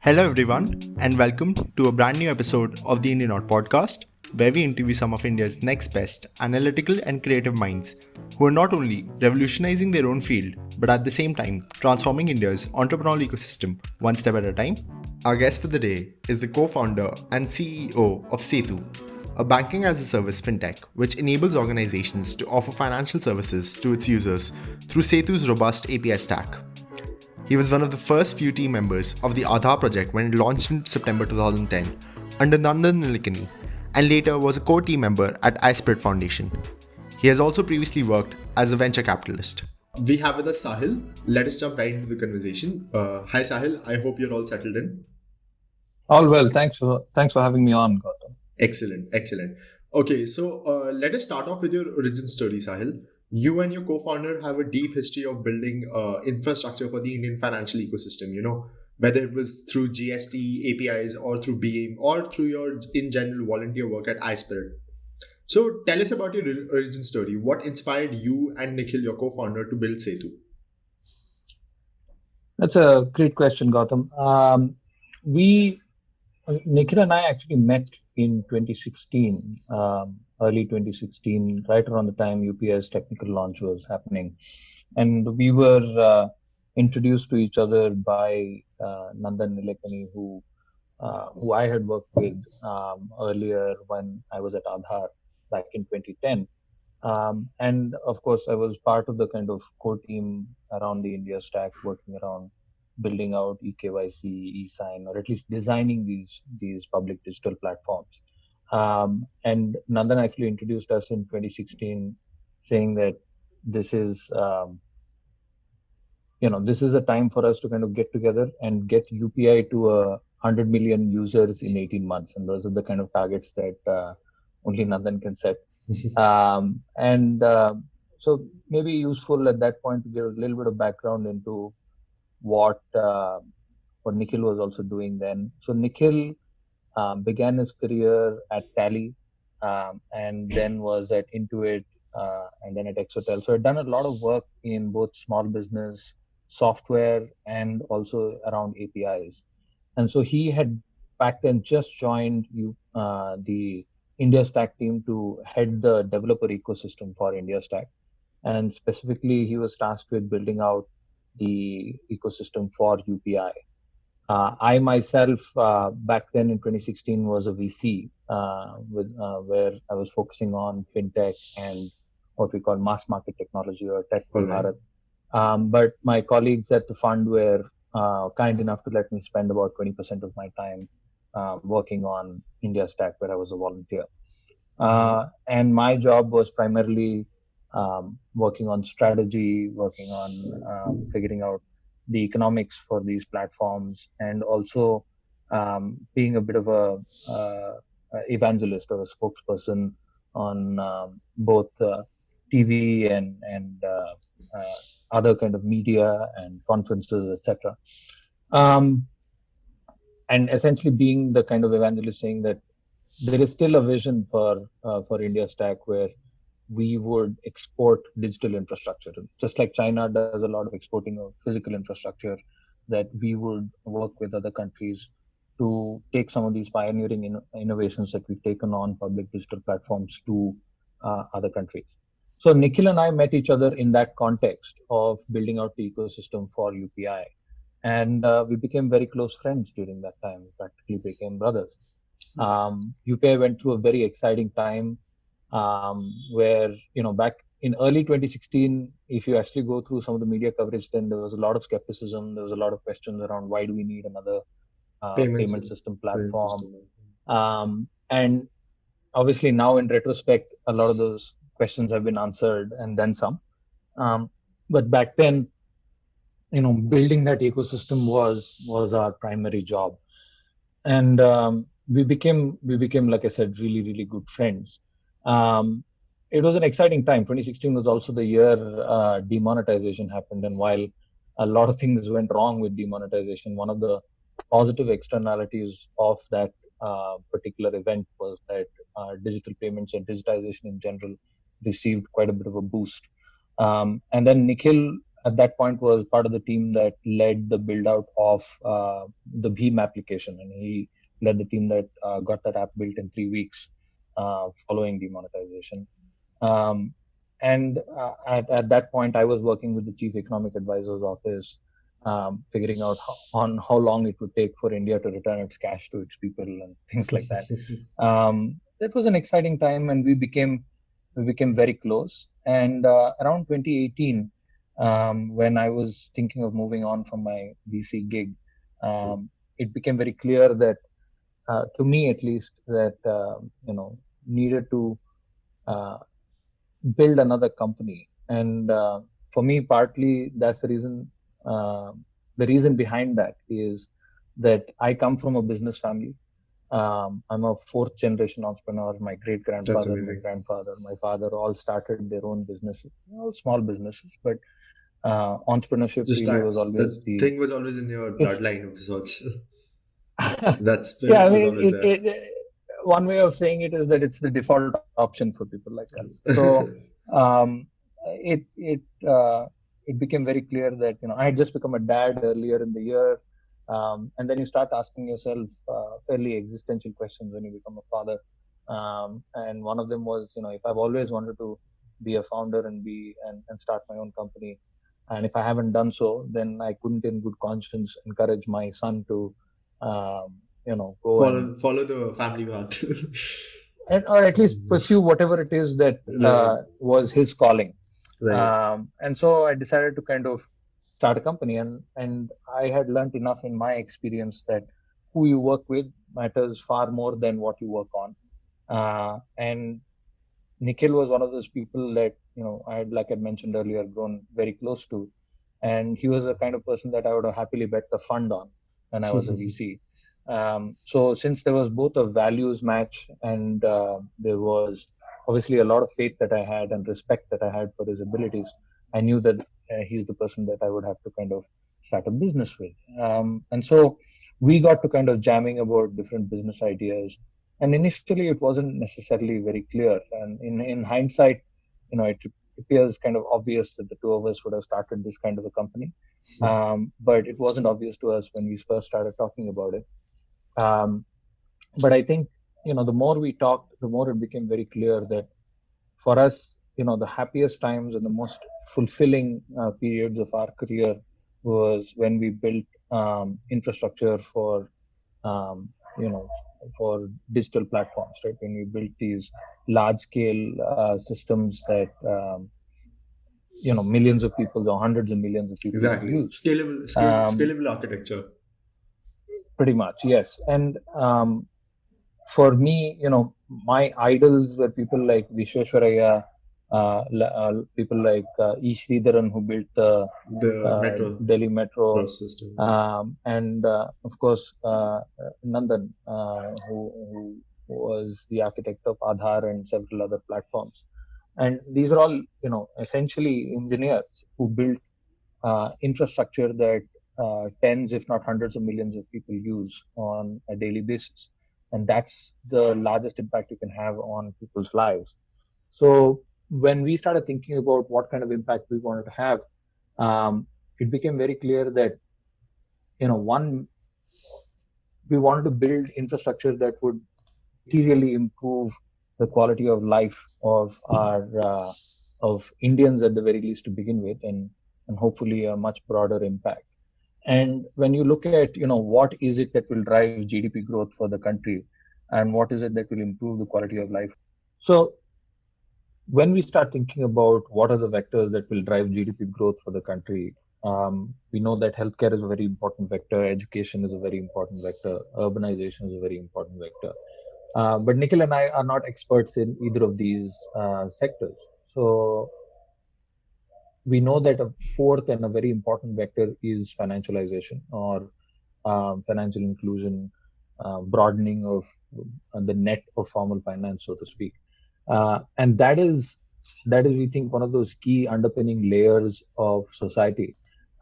Hello, everyone, and welcome to a brand new episode of the Indian Art Podcast, where we interview some of India's next best analytical and creative minds who are not only revolutionizing their own field, but at the same time transforming India's entrepreneurial ecosystem one step at a time. Our guest for the day is the co founder and CEO of Setu, a banking as a service fintech which enables organizations to offer financial services to its users through Setu's robust API stack. He was one of the first few team members of the Aadhaar project when it launched in September 2010 under Nandan Nilekani, and later was a core team member at iSpirit Foundation. He has also previously worked as a venture capitalist. We have with us Sahil. Let us jump right into the conversation. Hi Sahil, I hope you're all settled in. All well. Thanks for having me on, Gautam. Excellent. Okay, so let us start off with your origin story, Sahil. You and your co-founder have a deep history of building infrastructure for the Indian financial ecosystem. Whether it was through GST APIs or through Beam or through your in general volunteer work at iSpirit. So tell us about your origin story. What inspired you and Nikhil, your co-founder, to build Setu? That's a great question, Gautam. We, Nikhil and I actually met in 2016, early 2016, right around the time UPI's technical launch was happening. And we were introduced to each other by Nandan Nilekani, who I had worked with earlier when I was at Aadhaar back in 2010. And of course, I was part of the kind of core team around the India stack, working around building out eKYC, eSign, or at least designing these public digital platforms. And Nandan actually introduced us in 2016, saying that this is this is a time for us to kind of get together and get UPI to 100 million users in 18 months, and those are the kind of targets that only Nandan can set. And so maybe useful at that point to give a little bit of background into what Nikhil was also doing then. So Nikhil began his career at Tally, and then was at Intuit, and then at Exotel. So I'd done a lot of work in both small business software and also around APIs. And so he had back then just joined the India Stack team to head the developer ecosystem for India Stack. And specifically, he was tasked with building out the ecosystem for UPI. I myself, back then in 2016, was a VC where I was focusing on fintech and what we call mass market technology or tech for Bharat. But my colleagues at the fund were kind enough to let me spend about 20% of my time working on India Stack, where I was a volunteer. And my job was primarily working on strategy, working on figuring out the economics for these platforms, and also being a bit of a evangelist or a spokesperson on both TV and other kind of media and conferences, etc. And essentially being the kind of evangelist, saying that there is still a vision for India Stack where we would export digital infrastructure, just like China does a lot of exporting of physical infrastructure, that we would work with other countries to take some of these pioneering innovations that we've taken on public digital platforms to other countries. So Nikhil and I met each other in that context of building out the ecosystem for UPI. And we became very close friends during that time. We practically became brothers. UPI went through a very exciting time where, back in early 2016, if you actually go through some of the media coverage, then there was a lot of skepticism. There was a lot of questions around why do we need another payment system platform. And obviously now in retrospect, a lot of those questions have been answered and then some. But back then, building that ecosystem was our primary job. And we became, like I said, really, really good friends. It was an exciting time. 2016 was also the year demonetization happened. And while a lot of things went wrong with demonetization, one of the positive externalities of that particular event was that digital payments and digitization in general received quite a bit of a boost. And then Nikhil at that point was part of the team that led the build out of the Bheem application, and he led the team that got that app built in 3 weeks following demonetization. Um, and at that point, I was working with the chief economic advisor's office, figuring out how long it would take for India to return its cash to its people and things like that. That was an exciting time, and we became very close. And around 2018, when I was thinking of moving on from my VC gig, it became very clear that, to me at least, that needed to uh, build another company. And for me, partly that's the reason. The reason behind that is that I come from a business family. I'm a fourth generation entrepreneur. My great grandfather, my grandfather, my father all started their own businesses, all small businesses, but entrepreneurship Just really was times. always The the. thing was always in your bloodline of sorts. That Yeah, spirit I was mean, always there. one way of saying it is that it's the default option for people like us. So um, it it became very clear that I had just become a dad earlier in the year, and then you start asking yourself fairly existential questions when you become a father. And one of them was, if I've always wanted to be a founder and start my own company, and if I haven't done so, then I couldn't, in good conscience, encourage my son to go and, Follow the family path. or at least pursue whatever it is that Right. was his calling. Right. And so I decided to kind of start a company, and I had learned enough in my experience that who you work with matters far more than what you work on. And Nikhil was one of those people that I had, like I mentioned earlier, grown very close to, and he was the kind of person that I would have happily bet the fund on when I was a VC. So since there was both a values match, and there was obviously a lot of faith that I had and respect that I had for his abilities, I knew that he's the person that I would have to kind of start a business with. And so we got to kind of jamming about different business ideas. And initially, it wasn't necessarily very clear. And in hindsight, it appears kind of obvious that the two of us would have started this kind of a company. But it wasn't obvious to us when we first started talking about it. Um, but I think, the more we talked, the more it became very clear that for us, the happiest times and the most fulfilling periods of our career was when we built infrastructure um, you know, for digital platforms, right? When we built these large scale systems that, millions of people or hundreds of millions of people could Exactly. use. Scalable architecture. Pretty much, yes. And for me, my idols were people like Vishweshwaraya, people like E. Sridharan, who built the Metro Delhi Metro, system. and of course Nandan, who was the architect of Aadhaar and several other platforms. And these are all, essentially engineers who built infrastructure that tens, if not hundreds of millions of people use on a daily basis. And that's the largest impact you can have on people's lives. So when we started thinking about what kind of impact we wanted to have, it became very clear that, one, we wanted to build infrastructure that would materially improve the quality of life of Indians at the very least to begin with, and hopefully a much broader impact. And when you look at, what is it that will drive GDP growth for the country, and what is it that will improve the quality of life? So when we start thinking about what are the vectors that will drive GDP growth for the country, we know that healthcare is a very important vector, education is a very important vector, urbanization is a very important vector. But Nikhil and I are not experts in either of these sectors. So we know that a fourth and a very important vector is financialization, or financial inclusion, broadening of the net of formal finance, so to speak. And that is, we think, one of those key underpinning layers of society.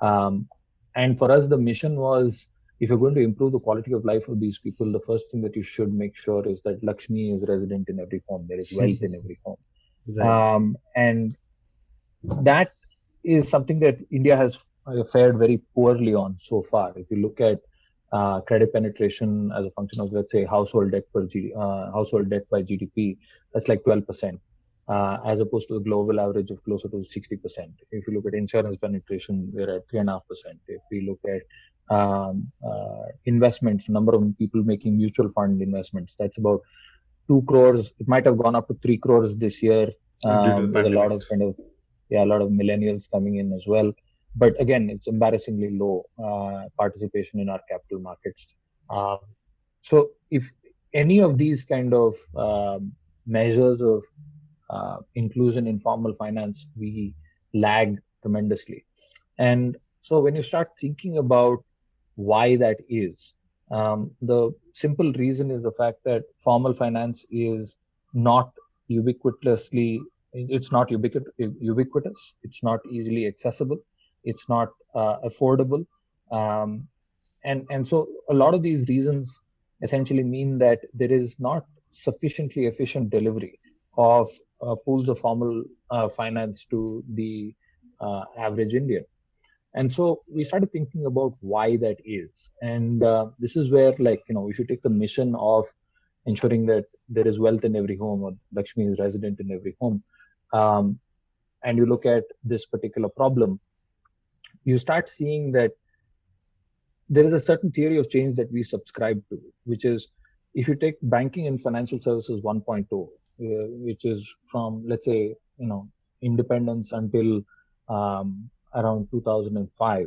And for us, the mission was, if you're going to improve the quality of life of these people, the first thing that you should make sure is that Lakshmi is resident in every home. There is wealth in every home. Right. And that is something that India has fared very poorly on so far. If you look at credit penetration as a function of, let's say, household debt by GDP, that's like 12%, as opposed to the global average of closer to 60%. If you look at insurance penetration, we're at 3.5%. If we look at investments, number of people making mutual fund investments, that's about 2 crores. It might have gone up to 3 crores this year, due to the with a lot pandemic. of a lot of millennials coming in as well. But again, it's embarrassingly low participation in our capital markets. Um, so if any of these kind of measures of inclusion in formal finance, we lag tremendously. And so when you start thinking about why that is, the simple reason is the fact that formal finance is not ubiquitously, it's not ubiquitous, it's not easily accessible, it's not affordable. Um, and so a lot of these reasons essentially mean that there is not sufficiently efficient delivery of pools of formal finance to the average Indian. And so we started thinking about why that is. And this is where, like, we should take the mission of ensuring that there is wealth in every home, or Lakshmi is resident in every home. Um, and you look at this particular problem, you start seeing that there is a certain theory of change that we subscribe to, which is, if you take banking and financial services 1.0, which is from, let's say, independence until around 2005,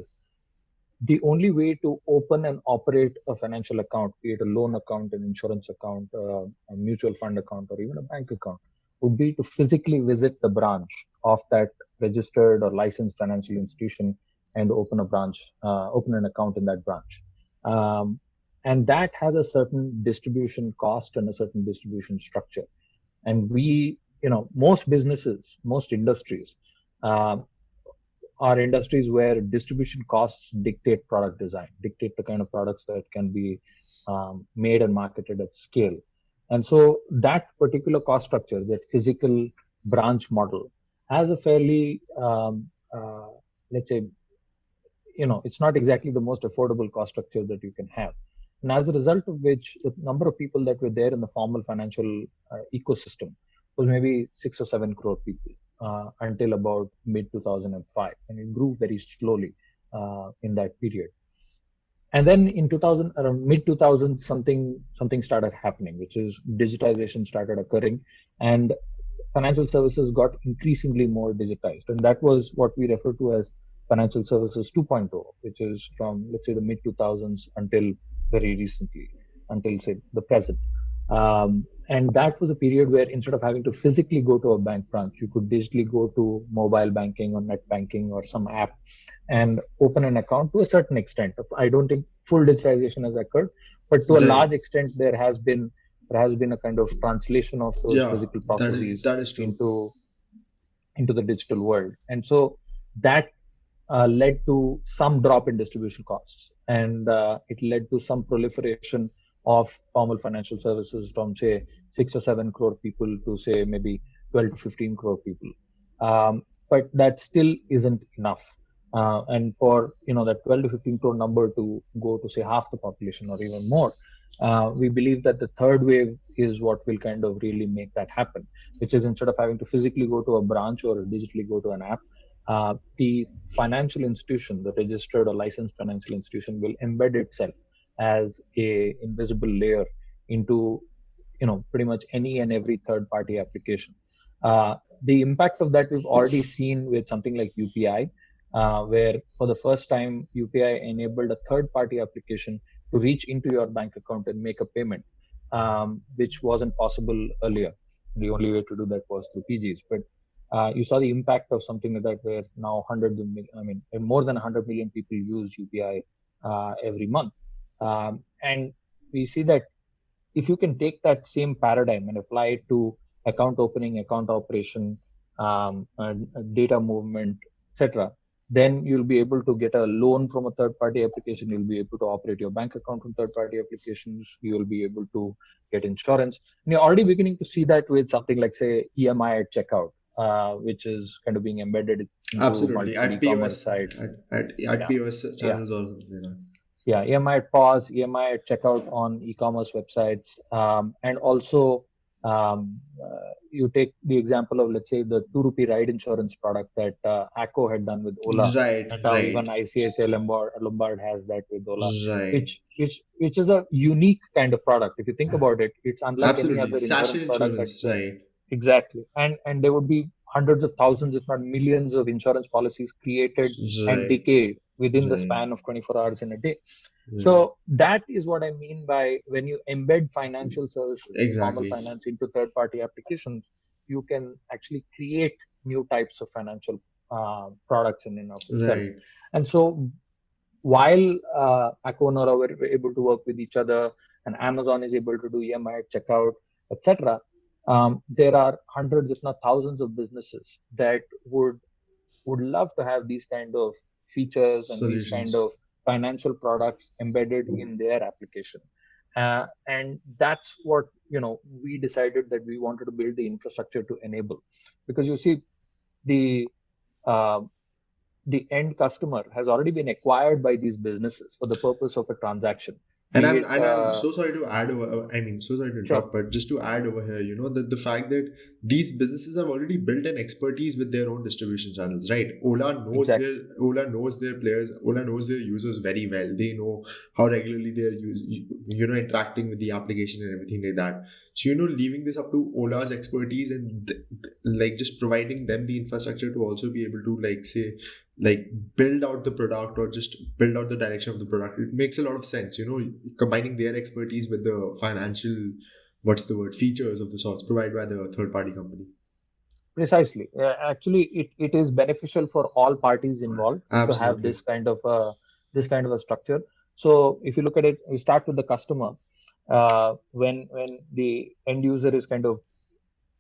the only way to open and operate a financial account, be it a loan account, an insurance account, a mutual fund account, or even a bank account, would be to physically visit the branch of that registered or licensed financial institution and open an account in that branch. And that has a certain distribution cost and a certain distribution structure. And most businesses, most industries, uh, are industries where distribution costs dictate product design, dictate the kind of products that can be made and marketed at scale. And so that particular cost structure, that physical branch model, has a fairly, let's say, it's not exactly the most affordable cost structure that you can have. And as a result of which, the number of people that were there in the formal financial ecosystem was maybe 6 or 7 crore people until about mid 2005, and it grew very slowly in that period. And then in 2000, around mid 2000, something started happening, which is digitization started occurring, and financial services got increasingly more digitized. And that was what we refer to as financial services 2.0, which is from, let's say, the mid 2000s until very recently, until, say, the present. And that was a period where, instead of having to physically go to a bank branch, you could digitally go to mobile banking or net banking or some app and open an account to a certain extent. I don't think full digitization has occurred, but to a Right. large extent, there has been a kind of translation of those Yeah, physical that is processes that is true. into the digital world. And so that led to some drop in distribution costs, and it led to some proliferation of formal financial services from, say, 6 or 7 crore people to, say, maybe 12 to 15 crore people. But that still isn't enough. And for that 12 to 15 crore number to go to, say, half the population or even more, we believe that the third wave is what will kind of really make that happen, which is, instead of having to physically go to a branch or digitally go to an app, the financial institution, the registered or licensed financial institution, will embed itself as a invisible layer into pretty much any and every third party application. The impact of that we've already seen with something like UPI, where for the first time UPI enabled a third party application to reach into your bank account and make a payment, which wasn't possible earlier. The only way to do that was through PGs. But you saw the impact of something like that, where now more than 100 million people use UPI every month. And we see that if you can take that same paradigm and apply it to account opening, account operation, data movement, etc., then you'll be able to get a loan from a third party application. You'll be able to operate your bank account from third party applications. You'll be able to get insurance. And you're already beginning to see that with something like, say, EMI at checkout, which is kind of being embedded into Absolutely. multiple At e-commerce POS, sites. at Yeah, POS yeah, channels or something like that. yeah. EMI at POS, EMI at checkout on e-commerce websites, and also you take the example of, let's say, the 2 rupee ride insurance product that Acco had done with Ola, Right, and now even right, ICICI Lombard has that with Ola, right. which is a unique kind of product. If you think about it, it's unlike any Absolutely. other insurance Sachet product insurance, that's there. right. Exactly. And there would be hundreds of thousands, if not millions, of insurance policies created and Right, decayed within the right, span of 24 hours in a day. right. So that is what I mean by when you embed financial services, informal Exactly. finance into third-party applications, you can actually create new types of financial products in and of itself. Right. And so while Acco and Nora were able to work with each other, and Amazon is able to do EMI checkout, etc., there are hundreds, if not thousands, of businesses that would love to have these kind of features and these kind of Solutions. financial products embedded in their application. And that's what we decided that we wanted to build the infrastructure to enable, because you see the uh, the end customer has already been acquired by these businesses for the purpose of a transaction, And be I'm it and I'm so sorry to add over. I mean, so sorry to sure, interrupt, but just to add over here, that the fact that these businesses have already built an expertise with their own distribution channels, right? exactly. Ola knows their players. Ola knows their users very well. They know how regularly they're interacting with the application and everything like that. So leaving this up to Ola's expertise and like just providing them the infrastructure to also be able to like say like build out the product or just build out the direction of the product, it makes a lot of sense, combining their expertise with the financial, what's the word, features of the sorts provided by the third party company. Precisely. Actually, it is beneficial for all parties involved to have Absolutely. this kind of a structure. So if you look at it, we start with the customer. When the end user is kind of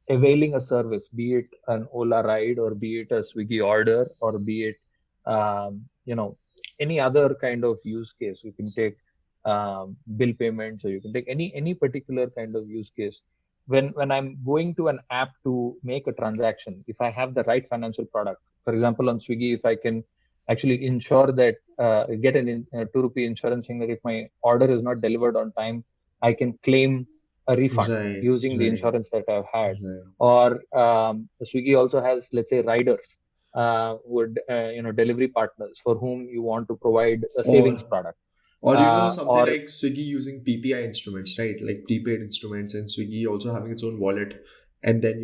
availing a service, be it an Ola ride or be it a Swiggy order or be it any other kind of use case. You can take bill payments, or you can take any particular kind of use case. When I'm going to an app to make a transaction, if I have the right financial product, for example, on Swiggy, if I can actually ensure that get an 2 rupee insurance saying that if my order is not delivered on time, I can claim a refund Right, using the right, insurance that I've had. right. Or Swiggy also has, let's say, riders, would delivery partners for whom you want to provide a savings or product, something or like Swiggy using PPI instruments, right? Like prepaid instruments, and Swiggy also having its own wallet. And then,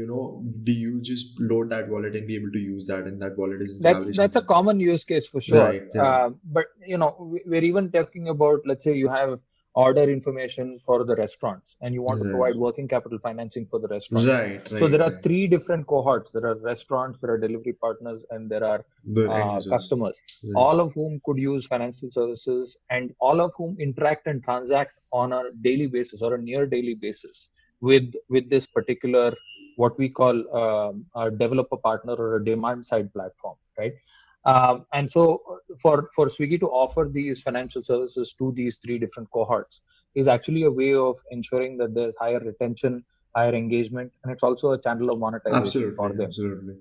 do you just load that wallet and be able to use that? And that wallet is in collaboration with that's a something. common use case for sure. Right, yeah. But we're even talking about, let's say, you have order information for the restaurants and you want to Right, provide working capital financing for the restaurants. right, So right, there are right. three different cohorts. There are restaurants, there are delivery partners, and there are The end users. customers, Right. all of whom could use financial services and all of whom interact and transact on a daily basis or a near daily basis with this particular, what we call a developer partner or a demand side platform, right? And so for Swiggy to offer these financial services to these three different cohorts is actually a way of ensuring that there's higher retention, higher engagement, and it's also a channel of monetization for Absolutely, them. absolutely.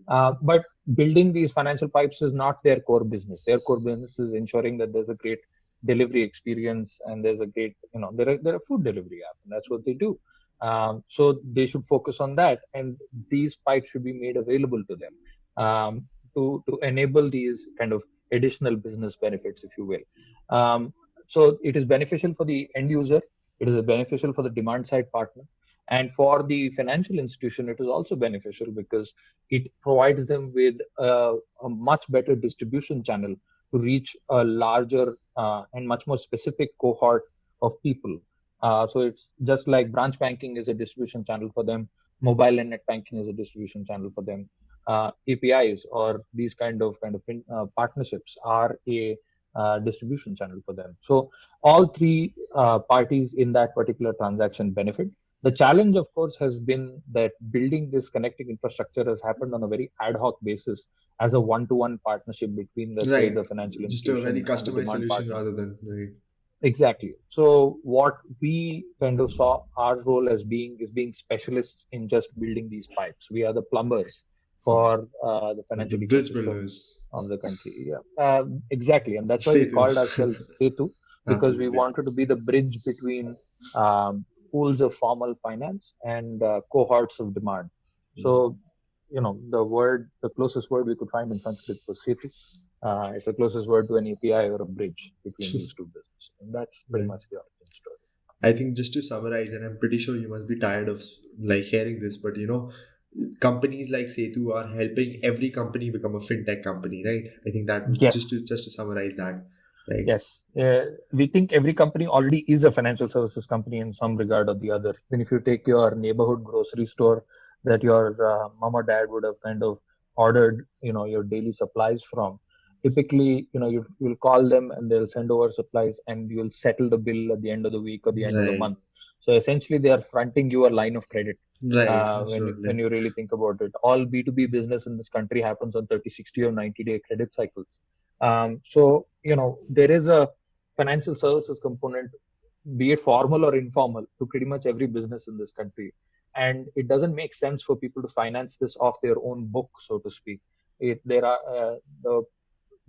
But building these financial pipes is not their core business. Their core business is ensuring that there's a great delivery experience and there's a great, they're a food delivery app, and that's what they do. So they should focus on that, and these pipes should be made available to them, to enable these kind of additional business benefits, if you will. So it is beneficial for the end user. It is beneficial for the demand side partner, and for the financial institution, it is also beneficial because it provides them with a much better distribution channel to reach a larger and much more specific cohort of people. So it's just like branch banking is a distribution channel for them, mobile and net banking is a distribution channel for them. APIs or these kind of partnerships are a distribution channel for them. So all three parties in that particular transaction benefit. The challenge, of course, has been that building this connecting infrastructure has happened on a very ad hoc basis as a one-to-one partnership between, let's say, Right. the financial Just a very institution and the customized demand solution partner. rather than right. Exactly. So what we kind of saw our role as being is being specialists in just building these pipes. We are the plumbers for the The financial bridge ecosystem builders. of the country. Yeah, exactly, and that's why we Setu. called ourselves Setu, because we Absolutely. wanted to be the bridge between pools of formal finance and cohorts of demand. So, the closest word we could find in Sanskrit was Setu. It's the closest word to an API or a bridge between these two businesses, and that's pretty Right. much the origin story. I think just to summarize, and I'm pretty sure you must be tired of like hearing this, but companies like Setu are helping every company become a fintech company, right? I think that just to Yes. just to summarize that, right? Yes, we think every company already is a financial services company in some regard or the other. Then, if you take your neighborhood grocery store that your mom or dad would have kind of ordered, your daily supplies from, typically, you'll call them and they'll send over supplies, and you'll settle the bill at the end of the week or the end of the Right, month. So essentially, they are fronting you a line of credit. right, When absolutely, you really think about it, all B2B business in this country happens on 30, 60, or 90-day credit cycles. So, there is a financial services component, be it formal or informal, to pretty much every business in this country. And it doesn't make sense for people to finance this off their own book, so to speak. There are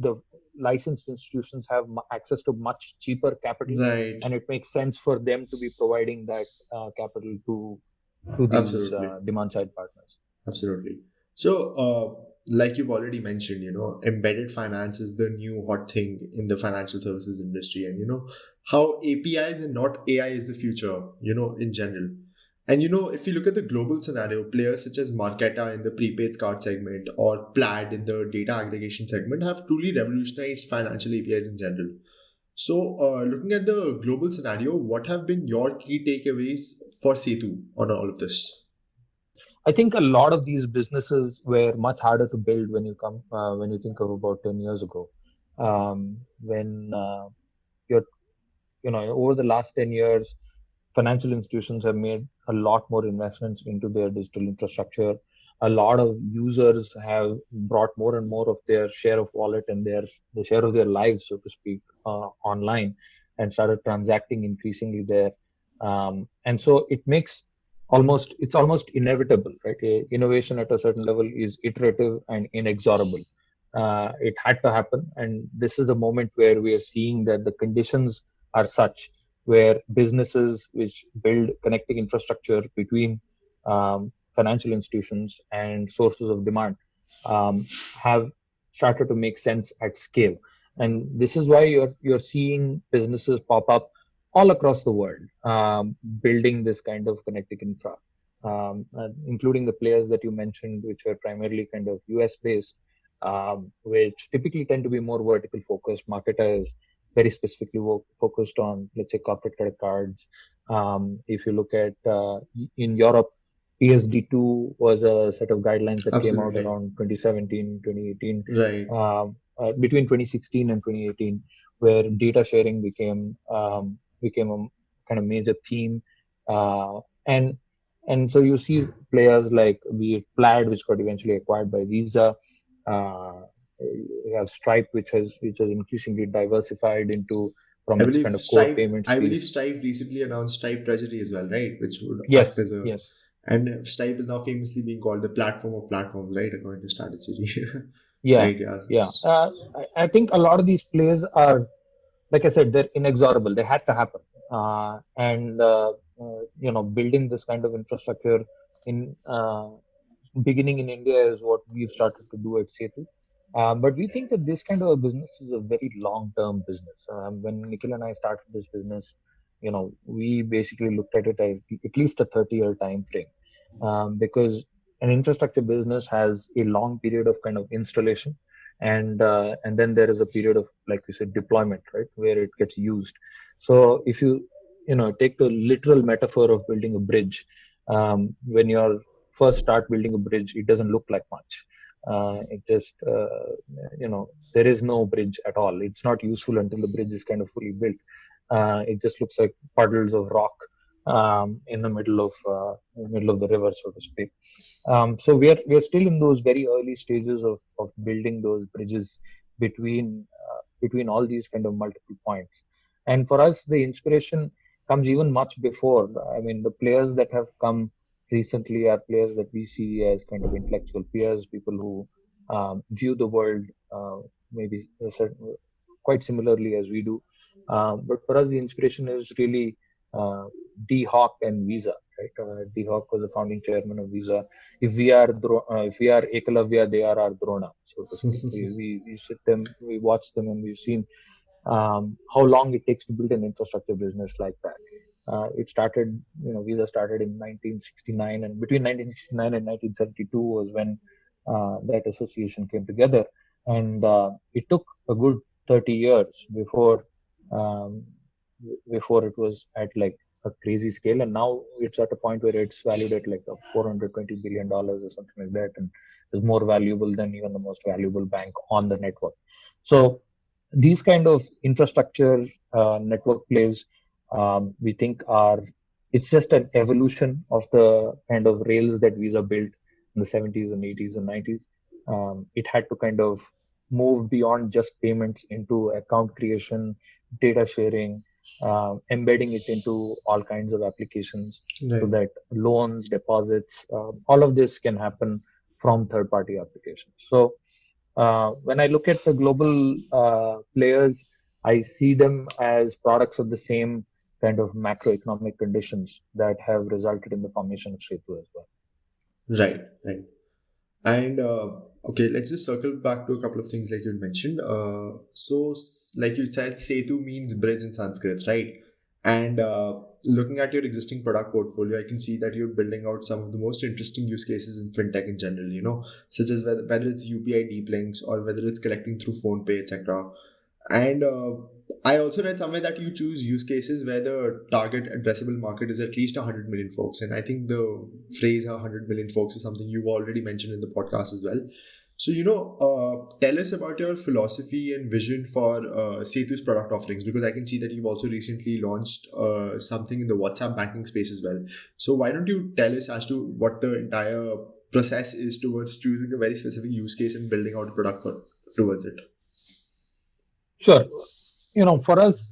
the licensed institutions have access to much cheaper capital, right, and it makes sense for them to be providing that capital to these absolutely. demand side partners. Absolutely. So, like you've already mentioned, embedded finance is the new hot thing in the financial services industry, and how APIs and not AI is the future, in general. And if you look at the global scenario, players such as Marqeta in the prepaid card segment or Plaid in the data aggregation segment have truly revolutionized financial APIs in general. So, looking at the global scenario, what have been your key takeaways for Setu on all of this? I think a lot of these businesses were much harder to build when you think of about 10 years ago. When you're over the last 10 years, financial institutions have made a lot more investments into their digital infrastructure. A lot of users have brought more and more of their share of wallet and the share of their lives, so to speak, online, and started transacting increasingly there. And so it's almost inevitable, right? Innovation at a certain level is iterative and inexorable. It had to happen, and this is the moment where we are seeing that the conditions are such where businesses which build connecting infrastructure between financial institutions and sources of demand have started to make sense at scale. And this is why you're seeing businesses pop up all across the world, building this kind of connecting infra, including the players that you mentioned, which are primarily kind of US based, which typically tend to be more vertical focused. Marketer is very specifically focused on, let's say, corporate credit cards. If you look at in Europe, PSD2 was a set of guidelines that came out Absolutely. around 2017, 2018, Right. between 2016 and 2018, where data sharing became a kind of major theme, and so you see players like, be it Plaid, which got eventually acquired by Visa. Uh, you have Stripe, which has increasingly diversified into from I its believe kind of core Stripe. payment I believe space. Stripe recently announced Stripe Treasury as well, right? Which would act Yes, as a, yes, and Stripe is now famously being called the platform of platforms, right? According to strategy, yeah, right? Yeah. yeah. I think a lot of these plays are, like I said, they're inexorable. They had to happen, and building this kind of infrastructure in beginning in India is what we've started to do at Setu. But we think that this kind of a business is a very long-term business. When Nikhil and I started this business, we basically looked at it as at least a 30-year time frame, because an infrastructure business has a long period of kind of installation, and then there is a period of, like we said, deployment, right, where it gets used. So if you take the literal metaphor of building a bridge, when you're first start building a bridge, it doesn't look like much. It just, there is no bridge at all. It's not useful until the bridge is kind of fully built. It just looks like puddles of rock in the middle of the river, so to speak. So we are still in those very early stages of building those bridges between all these kind of multiple points. And for us, the inspiration comes even much before. I mean, the players that have come recently are players that we see as kind of intellectual peers, people who view the world maybe quite similarly as we do. But for us, the inspiration is really uh, D Hawk and Visa. Right? D Hawk was the founding chairman of Visa. If we are Ekalavya, they are our Drona, so to speak. We sit them, we watch them, and we've seen how long it takes to build an infrastructure business like that. It started, Visa started in 1969, and between 1969 and 1972 was when that association came together. And it took a good 30 years um, before it was at like a crazy scale. And now it's at a point where it's valued at like $420 billion or something like that, and is more valuable than even the most valuable bank on the network. So these kind of infrastructure network plays, we think are, it's just an evolution of the kind of rails that Visa built in the 70s and 80s and 90s. It had to kind of move beyond just payments into account creation, data sharing, embedding it into all kinds of applications, so Right. that loans, deposits, all of this can happen from third party applications. So when I look at the global players, I see them as products of the same kind of macroeconomic conditions that have resulted in the formation of Setu as well. Right, right. And okay, let's just circle back to a couple of things like you mentioned. Like you said, Setu means bridge in Sanskrit, right? And looking at your existing product portfolio, I can see that you're building out some of the most interesting use cases in fintech in general, such as whether it's UPI deep links or whether it's collecting through PhonePe, etc. And I also read somewhere that you choose use cases where the target addressable market is at least 100 million folks. And I think the phrase 100 million folks is something you've already mentioned in the podcast as well. So, tell us about your philosophy and vision for Setu's product offerings, because I can see that you've also recently launched something in the WhatsApp banking space as well. So, why don't you tell us as to what the entire process is towards choosing a very specific use case and building out a product towards it? Sure. For us,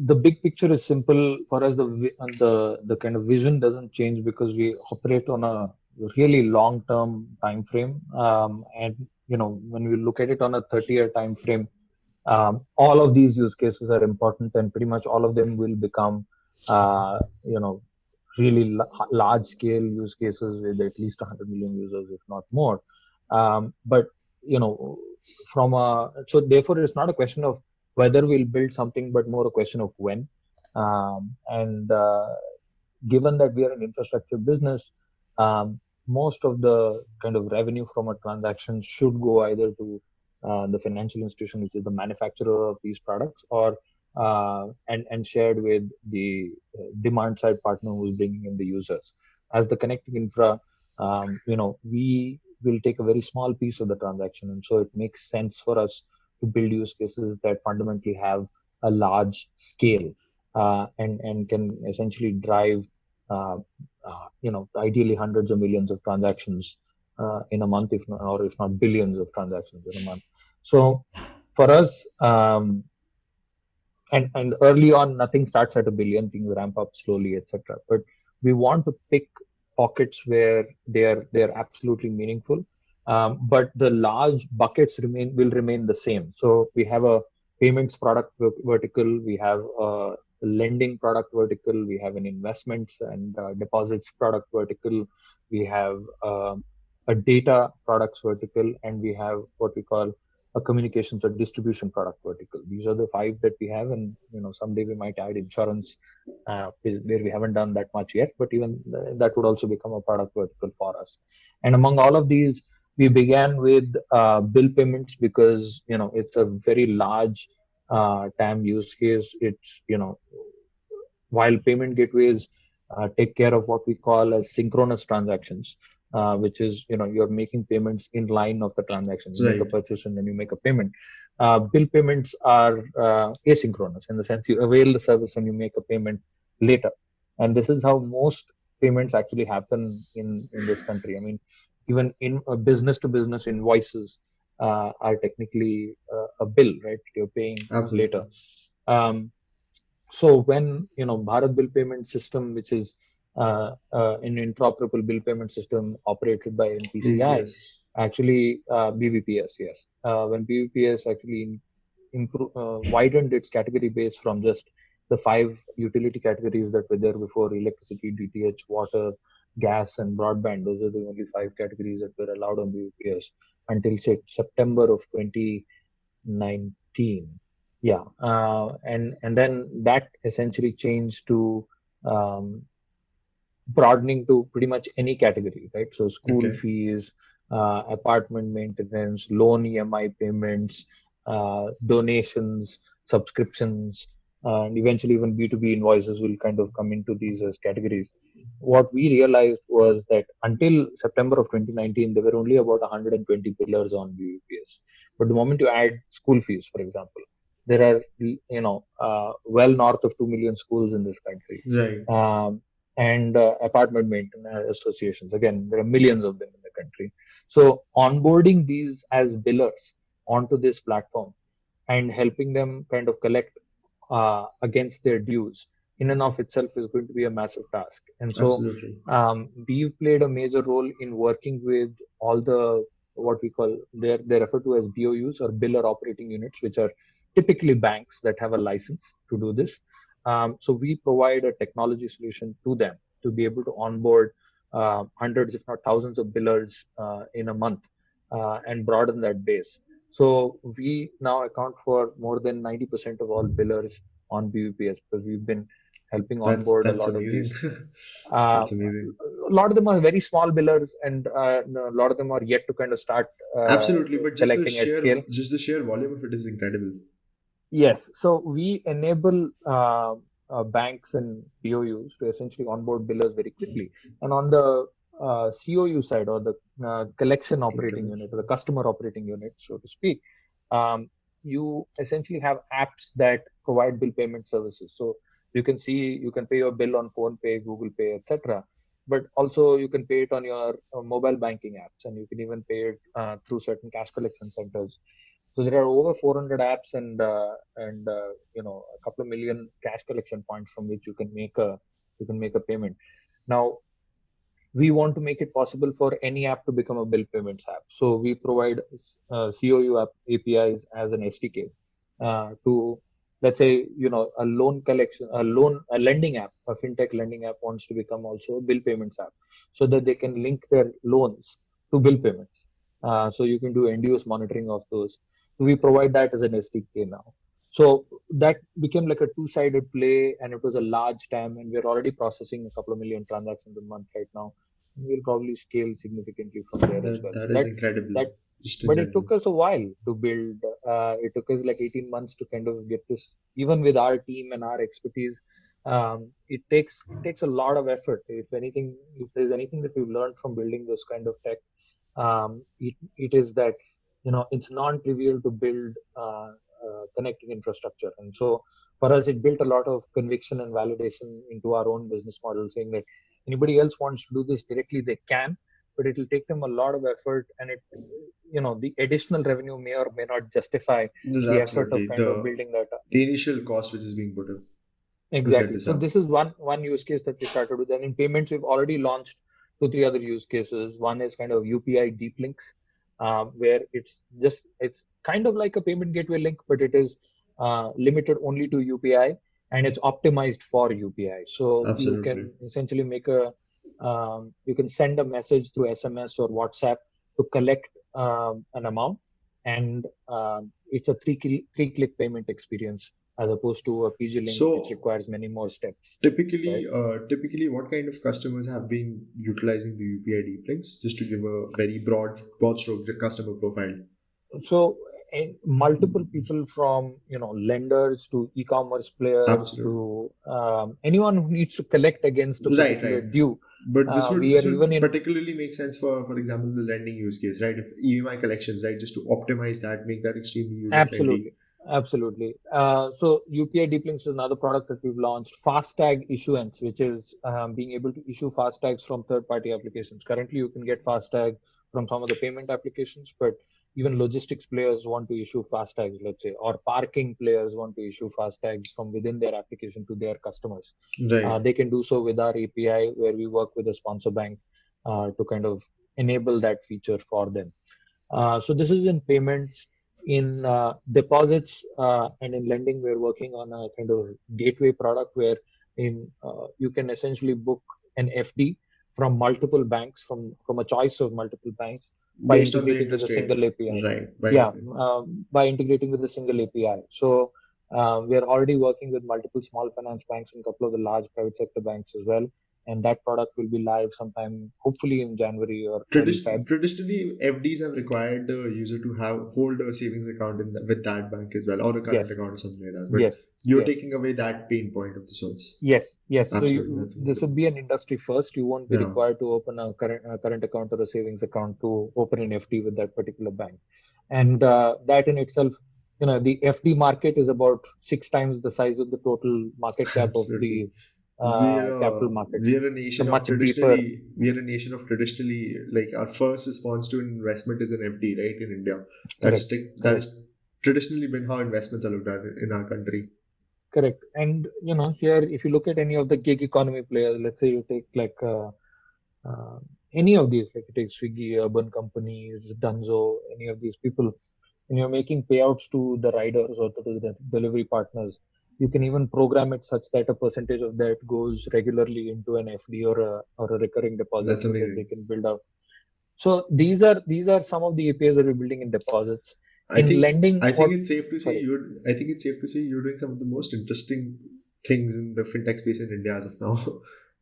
the big picture is simple. For us, the kind of vision doesn't change because we operate on a really long term time frame. And when we look at it on a 30-year time frame, all of these use cases are important, and pretty much all of them will become, uh, you know, really large scale use cases with at least 100 million users, if not more. But you know, so therefore, it's not a question of whether we'll build something, but more a question of when. And given that we are an infrastructure business, most of the kind of revenue from a transaction should go either to the financial institution, which is the manufacturer of these products, or and shared with the demand side partner who's bringing in the users. As the connecting infra, we will take a very small piece of the transaction, and so it makes sense for us to build use cases that fundamentally have a large scale and can essentially drive ideally hundreds of millions of transactions in a month, if not billions of transactions in a month. So for us, and early on, nothing starts at a billion. Things ramp up slowly, etc. But we want to pick pockets where they're absolutely meaningful. But the large buckets will remain the same. So we have a payments product vertical, we have a lending product vertical, we have an investments and deposits product vertical, we have a data products vertical, and we have what we call a communications or distribution product vertical. These are the five that we have, and someday we might add insurance, where we haven't done that much yet, but even that would also become a product vertical for us. And among all of these, we began with bill payments because it's a very large TAM use case. It's while payment gateways take care of what we call as synchronous transactions, which is you're making payments in line of the transaction. You make a Right. purchase and then you make a payment. Bill payments are asynchronous in the sense you avail the service and you make a payment later. And this is how most payments actually happen in this country. I mean, even in business to business invoices are technically a bill, right? You're paying later. Absolutely. Um, so when Bharat Bill Payment System, which is an interoperable bill payment system operated by NPCI. BBS. Actually, BBPS, yes. When BBPS actually widened its category base from just the five utility categories that were there before: electricity, DTH, water, gas, and broadband. Those are the only five categories that were allowed on BBPS until say September of 2019. Yeah, and then that essentially changed to um, broadening to pretty much any category, right? So school Okay. fees, apartment maintenance, loan EMI payments, donations, subscriptions, and eventually even B2B invoices will kind of come into these as categories. What we realized was that until September of 2019, there were only about 120 pillars on BBPS. But the moment you add school fees, for example, there are well north of 2 million schools in this country. Right. And apartment maintenance associations. Again, there are millions of them in the country. So onboarding these as billers onto this platform and helping them kind of collect against their dues in and of itself is going to be a massive task. And so Absolutely. we've played a major role in working with all the what we call they're referred to as BOUs or biller operating units, which are typically banks that have a license to do this. So we provide a technology solution to them to be able to onboard hundreds, if not thousands, of billers in a month and broaden that base. So we now account for more than 90% of all billers on BBPS because we've been helping onboard a That's lot of amazing. these. Uh, That's amazing. a lot of them are very small billers, and a lot of them are yet to kind of start Absolutely, but collecting at scale. just the sheer volume of it is incredible. Yes, so we enable banks and BOUs to essentially onboard billers very quickly. And on the COU side, or the collection operating unit, or the customer operating unit, so to speak, you essentially have apps that provide bill payment services. So you can pay your bill on Phone Pay, Google Pay, etc. But also you can pay it on your mobile banking apps, and you can even pay it through certain cash collection centers. So there are over 400 apps and a couple of million cash collection points from which you can make a payment. Now we want to make it possible for any app to become a bill payments app. So we provide APIs as an SDK to, let's say, a a lending app, a fintech lending app wants to become also a bill payments app, so that they can link their loans to bill payments. So you can do end use monitoring of those. So we provide that as an SDK now. So that became like a two-sided play, and it was a large TAM, and we're already processing a couple of million transactions a month right now. We'll probably scale significantly from there as well. That So is incredible. that, Just but it incredible. took us a while to build. It took us like 18 months to kind of get this. Even with our team and our expertise, it takes a lot of effort. If there's anything that we've learned from building this kind of tech, it is that it's non-trivial to build connecting infrastructure. And so for us, it built a lot of conviction and validation into our own business model, saying that anybody else wants to do this directly, they can, but it will take them a lot of effort, and the additional revenue may or may not justify There's the effort of absolutely kind of building that up. the initial cost which is being put up to set Exactly. this So up. this is one use case that we started with. And in payments, we've already launched two, three other use cases. One is kind of UPI deep links, where it's kind of like a payment gateway link, but it is limited only to UPI, and it's optimized for UPI. So you Absolutely. can essentially you can send a message through SMS or WhatsApp to collect an amount, and it's a three click payment experience as opposed to a PG link, which So requires many more steps, right? typically, what kind of customers have been utilizing the UPI deep links? Just to give a very broad stroke customer profile. So multiple people, from lenders to e-commerce players Absolutely. to anyone who needs to collect against a Right, particular right. due. But We this are even would in particularly make sense for example, the lending use case, right? If EMI collections, right, just to optimize that, make that extremely user friendly. Absolutely. Absolutely. So UPI Deep Links is another product that we've launched. FASTag issuance, which is being able to issue FASTags from third-party applications. Currently, you can get FASTag from some of the payment applications, but even logistics players want to issue FASTags, let's say, or parking players want to issue FASTags from within their application to their customers. Right. They can do so with our API, where we work with a sponsor bank to kind of enable that feature for them. So this is in payments. In deposits and in lending, we're working on a kind of gateway product where you can essentially book an FD from multiple banks, from a choice of multiple banks, by Based on the integrating with a interest rate. single API. Right. Yeah, by integrating with a single API. So we are already working with multiple small finance banks and a couple of the large private sector banks as well. And that product will be live sometime, hopefully in January or early Feb. Traditionally, FDs have required the user to hold a savings account with that bank as well, or a current account or something like that. But you're taking away that pain point of the sorts. Yes. Absolutely. So this would be an industry first. You won't be required to open a current account or a savings account to open an FD with that particular bank. And that in itself, the FD market is about 6 times the size of the total market cap of the capital markets. We are a nation of traditionally, like our first response to investment is an FD, right? In India, that has traditionally been how investments are looked at in our country. Correct. And here, if you look at any of the gig economy players, let's say you take like any of these, like you take Swiggy, Urban Companies, Dunzo, any of these people, and you're making payouts to the riders or to the delivery partners, you can even program it such that a percentage of that goes regularly into an FD or a recurring deposit. That's amazing. That they can build out. So these are some of the APIs that we're building in deposits. Lending, I think it's safe to say you're doing some of the most interesting things in the fintech space in India as of now.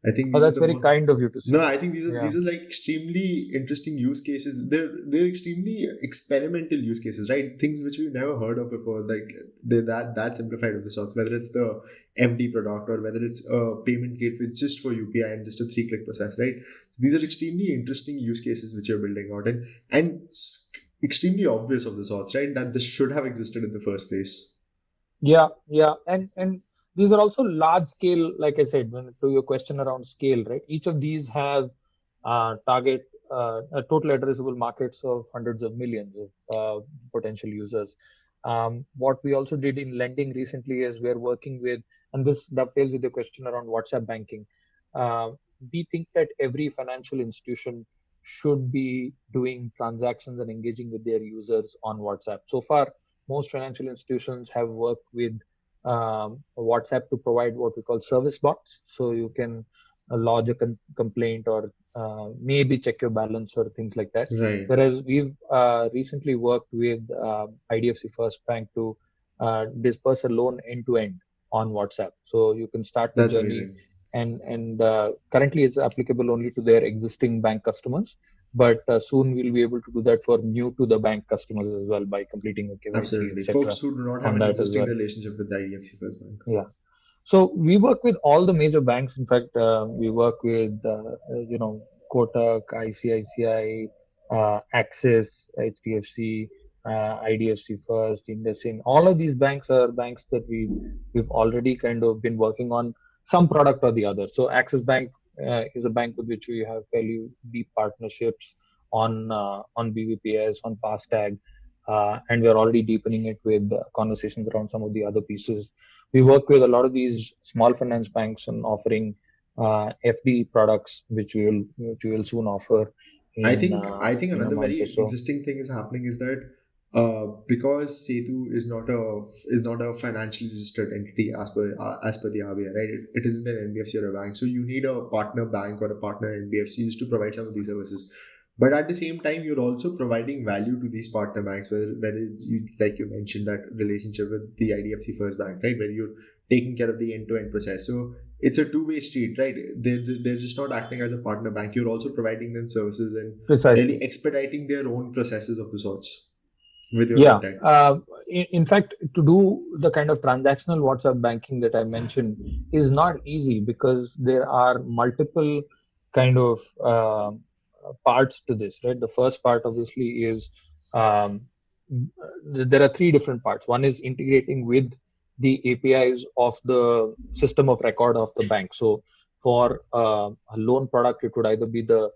I think that's very kind of you to say. No, I think these are like extremely interesting use cases. They're extremely experimental use cases, right? Things which we've never heard of before. Like they're that simplified of the sorts. Whether it's the FD product or whether it's a payments gateway just for UPI and just a 3-click process, right? So these are extremely interesting use cases which you're building out, and extremely obvious of the sorts, right? That this should have existed in the first place. Yeah, and these are also large scale, like I said, to your question around scale, right? Each of these have target a total addressable markets of hundreds of millions of potential users. What we also did in lending recently is we're working with, and this dovetails with the question around WhatsApp banking. We think that every financial institution should be doing transactions and engaging with their users on WhatsApp. So far, most financial institutions have worked with WhatsApp to provide what we call service bots. So you can lodge a complaint or maybe check your balance or things like that. Right. Whereas we've recently worked with IDFC First Bank to disperse a loan end to end on WhatsApp. So you can start the journey. Amazing. And currently it's applicable only to their existing bank customers. But soon we'll be able to do that for new to the bank customers as well by completing a KYC. Absolutely. Folks who do not have an existing relationship with the IDFC First Bank. Yeah. So we work with all the major banks. In fact, we work with, Kotak, ICICI, Axis, HDFC, IDFC First, IndusInd. All of these banks are banks that we've already kind of been working on some product or the other. So Axis Bank is a bank with which we have fairly deep partnerships on BVPS, on FASTag, and we're already deepening it with conversations around some of the other pieces. We work with a lot of these small finance banks on offering FD products, which we will soon offer. I think another very existing thing is happening is that because Setu is not a financially registered entity as per the RBI, right? It isn't an NBFC or a bank, so you need a partner bank or a partner NBFCs to provide some of these services. But at the same time, you're also providing value to these partner banks, whether you, like you mentioned, that relationship with the IDFC First Bank, right, where you're taking care of the end-to-end process. So it's a two-way street, right? They're just not acting as a partner bank. You're also providing them services and really expediting their own processes of the sorts. With your in fact, to do the kind of transactional WhatsApp banking that I mentioned is not easy because there are multiple kind of parts to this, right? The first part obviously is there are 3 different parts. One is integrating with the APIs of the system of record of the bank. So for a loan product, it would either be the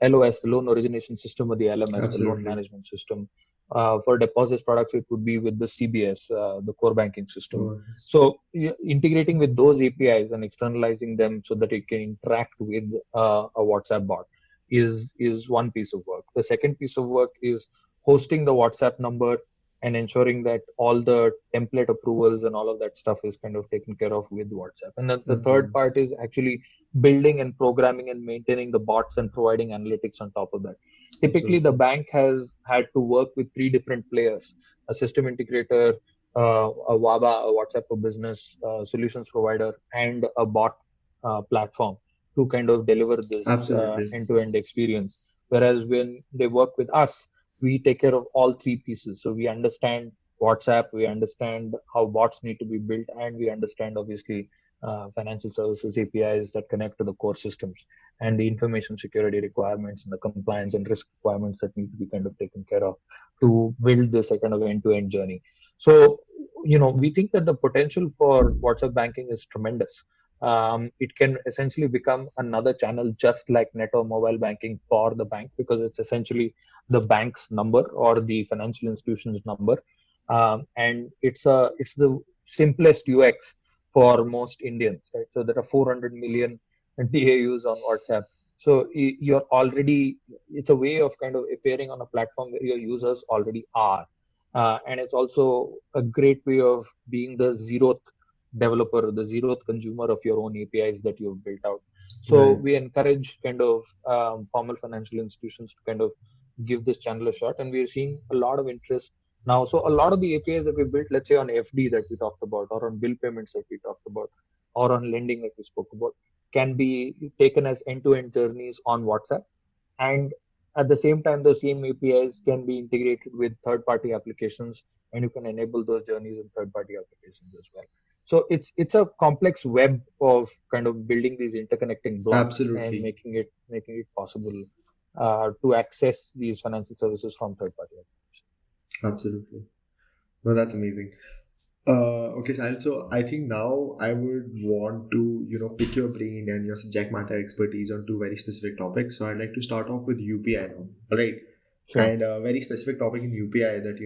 LOS, the loan origination system, or the LMS, the loan Absolutely. management system. For deposits products, it would be with the CBS, the core banking system. Oh, So integrating with those APIs and externalizing them so that it can interact with a WhatsApp bot is one piece of work. The second piece of work is hosting the WhatsApp number and ensuring that all the template approvals and all of that stuff is kind of taken care of with WhatsApp. And then the third absolutely. part is actually building and programming and maintaining the bots and providing analytics on top of that. Typically, the Absolutely. bank has had to work with three different players: a system integrator, a WABA, a WhatsApp for Business solutions provider, and a bot platform to kind of deliver this Absolutely. end-to-end experience. Whereas when they work with us, we take care of all three pieces. So we understand WhatsApp, we understand how bots need to be built, and we understand obviously financial services APIs that connect to the core systems and the information security requirements and the compliance and risk requirements that need to be kind of taken care of to build this a kind of end-to-end journey. So, we think that the potential for WhatsApp banking is tremendous. It can essentially become another channel just like net or mobile banking for the bank, because it's essentially the bank's number or the financial institution's number, and it's the simplest UX for most Indians, right? So there are 400 million DAUs on WhatsApp. So you're already, it's a way of kind of appearing on a platform where your users already are. And it's also a great way of being the zeroth developer, the zeroth consumer of your own APIs that you've built out. So Right. we encourage kind of formal financial institutions to kind of give this channel a shot, and we're seeing a lot of interest now. So a lot of the APIs that we built, let's say on FD that we talked about, or on bill payments that we talked about, or on lending that we spoke about, can be taken as end-to-end journeys on WhatsApp. And at the same time, those same APIs can be integrated with third-party applications, and you can enable those journeys in third-party applications as well. So it's a complex web of kind of building these interconnecting blocks and Absolutely. making it possible to access these financial services from third-party applications. Absolutely. No, that's amazing. Okay, Sahil. So I think now I would want to, pick your brain and your subject matter expertise on two very specific topics. So I'd like to start off with UPI now. All right. Sure. And a very specific topic in UPI that,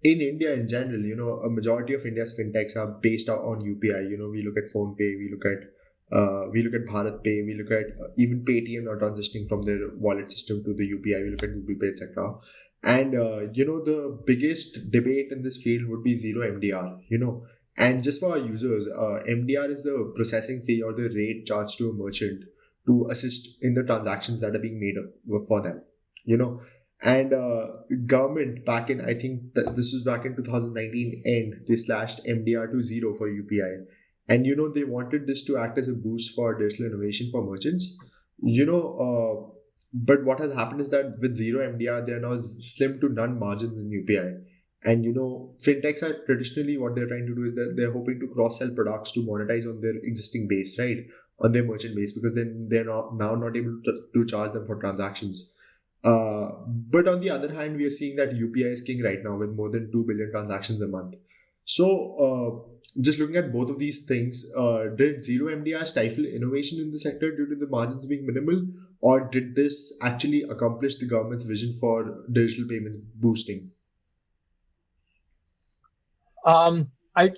in India in general, a majority of India's fintechs are based out on UPI. We look at PhonePe, we look at Bharat Pay, we look at even Paytm now transitioning from their wallet system to the UPI. We look at Google Pay, etc. And the biggest debate in this field would be zero MDR. And just for our users, MDR is the processing fee or the rate charged to a merchant to assist in the transactions that are being made for them. You know, and government back in, I think that this was back in 2019 end, they slashed MDR to zero for UPI, and they wanted this to act as a boost for digital innovation for merchants. You know. But what has happened is that with zero MDR, there are now slim to none margins in UPI. And fintechs are traditionally, what they're trying to do is that they're hoping to cross sell products to monetize on their existing base, right? On their merchant base, because then they're not able to charge them for transactions. But on the other hand, we are seeing that UPI is king right now with more than 2 billion transactions a month. So, just looking at both of these things, did zero MDR stifle innovation in the sector due to the margins being minimal, or did this actually accomplish the government's vision for digital payments boosting? Um, I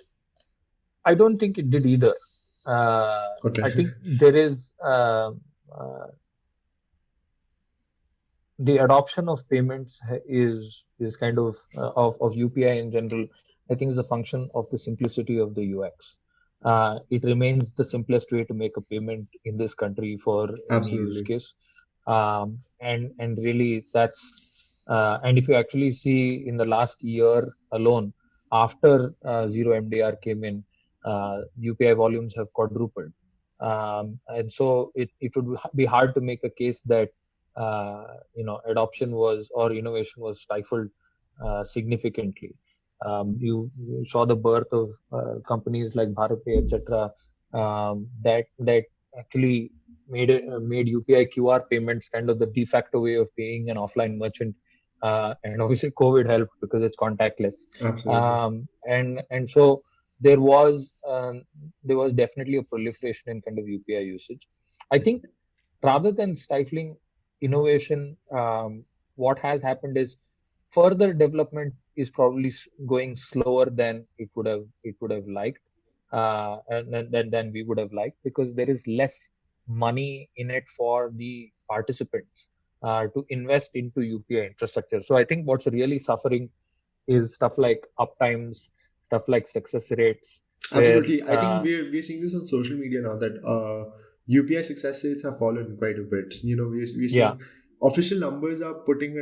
I don't think it did either. Okay. I think there is uh, the adoption of payments is kind of UPI in general. I think is a function of the simplicity of the UX. It remains the simplest way to make a payment in this country for any use Absolutely. case, and really that's and if you actually see in the last year alone, after zero MDR came in, UPI volumes have quadrupled, and so it would be hard to make a case that adoption was or innovation was stifled significantly. You saw the birth of companies like BharatPay, etc., that actually made UPI QR payments kind of the de facto way of paying an offline merchant. And obviously, COVID helped because it's contactless, Absolutely. and so there was definitely a proliferation in kind of UPI usage. I think rather than stifling innovation, what has happened is further development is probably going slower than it would have liked, and than we would have liked, because there is less money in it for the participants to invest into UPI infrastructure. So I think what's really suffering is stuff like uptimes, stuff like success rates, where Absolutely. I think we're seeing this on social media now that UPI success rates have fallen quite a bit. We're yeah. seeing official numbers are pegging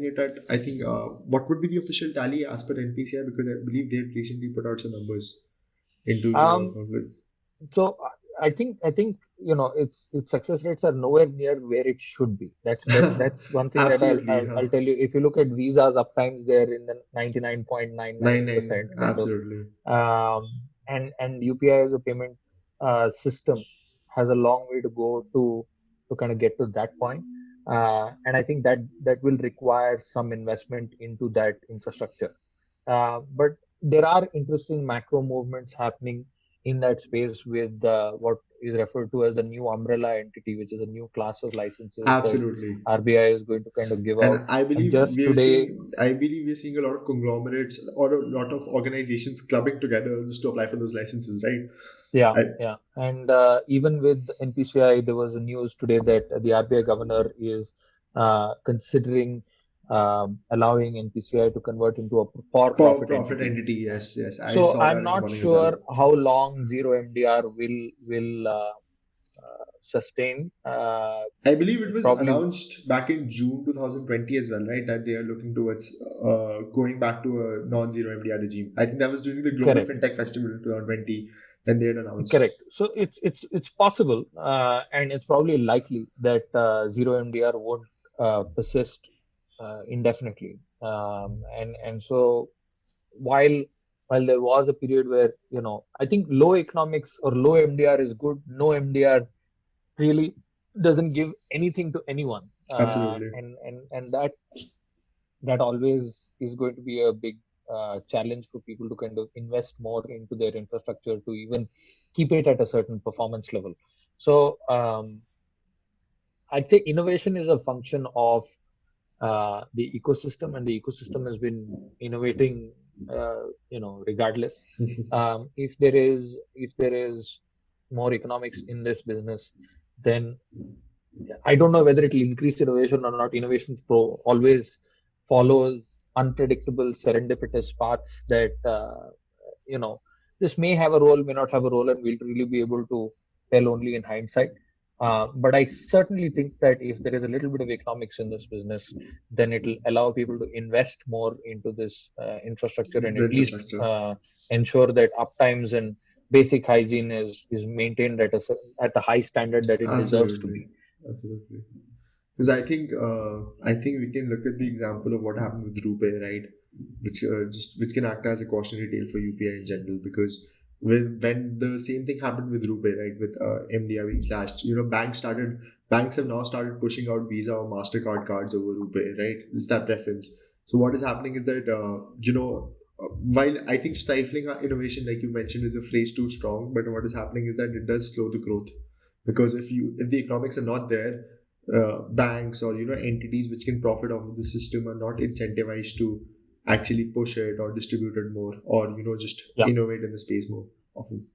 it at, I think, what would be the official tally as per NPCI, because I believe they had recently put out some numbers into Um, conflicts. so I think its success rates are nowhere near where it should be. That's one thing that Absolutely, huh? I'll tell you. If you look at Visa's uptimes, they're in the 99, 99.99% kind of. absolutely. And UPI as a payment system has a long way to go to kind of get to that point. And I think that will require some investment into that infrastructure. But there are interesting macro movements happening in that space with what is referred to as the new umbrella entity, which is a new class of licenses that Absolutely. RBI is going to kind of give And out. And just today, I believe we're seeing a lot of conglomerates or a lot of organizations clubbing together just to apply for those licenses, right? yeah, I, yeah. And even with NPCI, there was a news today that the RBI governor is considering allowing NPCI to convert into a for for-profit profit entity. entity, yes, I So saw that I'm in the not morning as well. sure how long zero MDR will sustain. I believe it was Probably announced back in June 2020 as well, right? That they are looking towards going back to a non-zero MDR regime. I think that was during the Global correct, FinTech Festival in 2020 when they had announced. correct. So it's possible, and it's probably likely that zero MDR won't persist indefinitely. And so while while there was a period where I think low economics or low MDR is good, no MDR really doesn't give anything to anyone, Absolutely. and that always is going to be a big challenge for people to kind of invest more into their infrastructure to even keep it at a certain performance level. So I'd say innovation is a function of the ecosystem, and the ecosystem has been innovating, regardless. If there is more economics in this business, then I don't know whether it will increase innovation or not. Innovation always follows unpredictable, serendipitous paths that you know this may have a role, may not have a role, and we'll really be able to tell only in hindsight. But I certainly think that if there is a little bit of economics in this business, then it will allow people to invest more into this infrastructure, and The at least infrastructure. ensure that uptimes and basic hygiene is maintained at the high standard that it deserves to Absolutely. be. Absolutely. Because I think we can look at the example of what happened with RuPay, right? Which can act as a cautionary tale for UPI in general. Because when the same thing happened with RuPay, right, with MDR being slashed, banks have now started pushing out Visa or Mastercard cards over RuPay, right? It's that preference. So what is happening is that while I think stifling our innovation, like you mentioned, is a phrase too strong, but what is happening is that it does slow the growth, because if the economics are not there, banks or entities which can profit off of the system are not incentivized to actually push it or distribute it more, or just Yeah. innovate in the space more often.